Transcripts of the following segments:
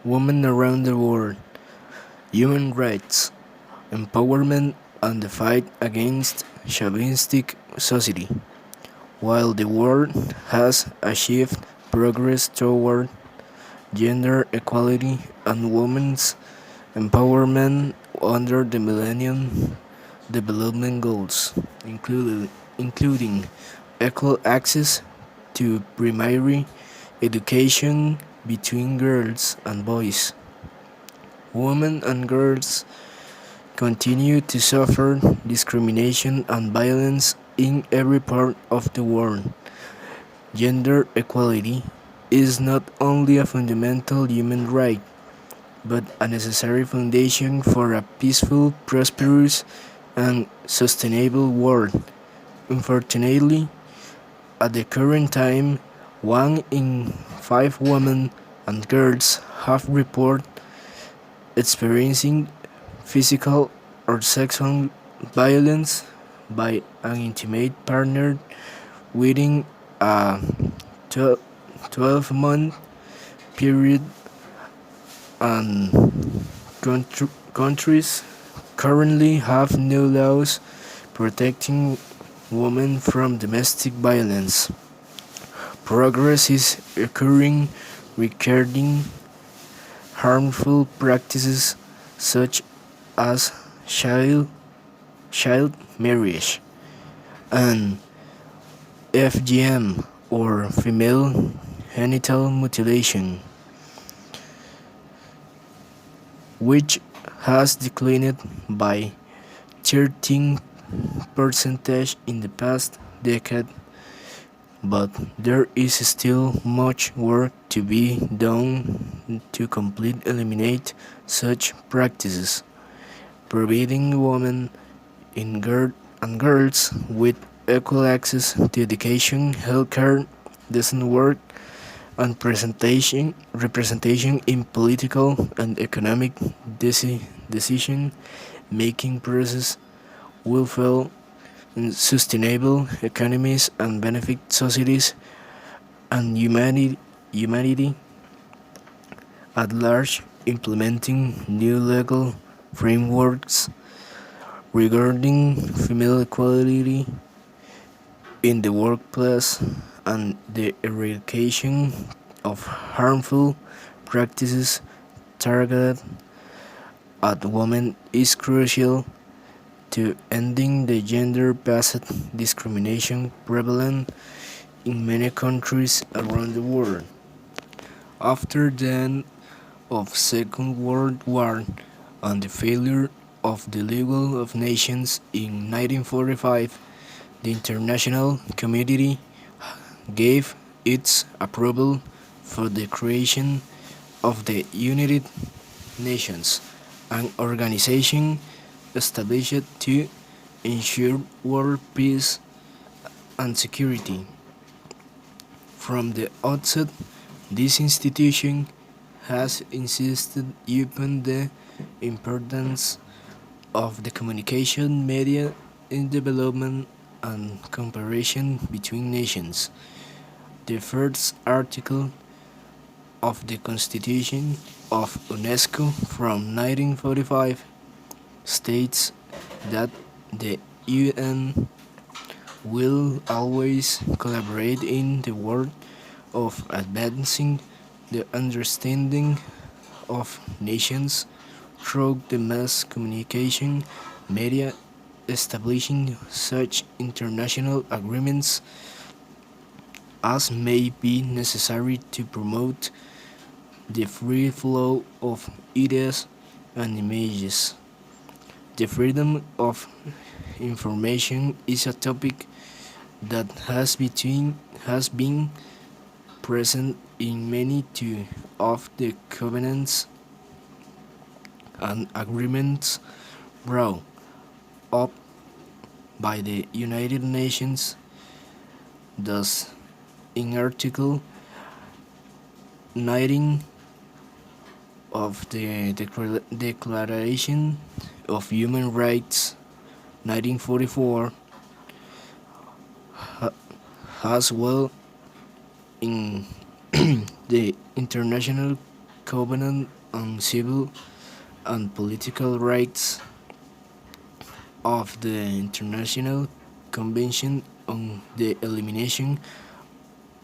women around the world, human rights, empowerment, and the fight against chauvinistic society. While the world has achieved progress toward gender equality and women's empowerment under the Millennium Development Goals, including equal access to primary education between girls and boys. Women and girls continue to suffer discrimination and violence in every part of the world. Gender equality is not only a fundamental human right, but a necessary foundation for a peaceful, prosperous, and sustainable world. Unfortunately, at the current time, 1 in 5 women and girls have reported experiencing physical or sexual violence by an intimate partner within a 12-month period, and countries currently have no laws protecting women from domestic violence. Progress is occurring regarding harmful practices such as child, child marriage and FGM or female genital mutilation, which has declined by 13% in the past decade, but there is still much work to be done to completely eliminate such practices. Providing women and girls with equal access to education, healthcare, decent work, and representation in political and economic decision-making process will fuel sustainable economies and benefit societies and humanity at large. Implementing new legal frameworks regarding female equality in the workplace and the eradication of harmful practices targeted at women is crucial to ending the gender-based discrimination prevalent in many countries around the world. After the end of Second World War and the failure of the League of Nations in 1945, the international community gave its approval for the creation of the United Nations, an organization established to ensure world peace and security. From the outset, this institution has insisted upon the importance of the communication media in development and cooperation between nations. The first article of the Constitution of UNESCO from 1945 states that the UN will always collaborate in the work of advancing the understanding of nations through the mass communication media, establishing such international agreements as may be necessary to promote the free flow of ideas and images. The freedom of information is a topic that has been present in many of the covenants and agreements brought up by the United Nations. Thus, in Article 19 of the Declaration of Human Rights 1944, as well in the International Covenant on Civil and Political Rights of the International Convention on the Elimination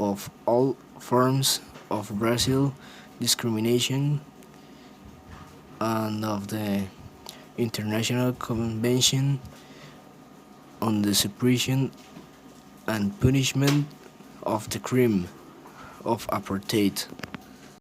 of all forms of racial discrimination and of the International Convention on the Suppression and Punishment of the Crime of Apartheid.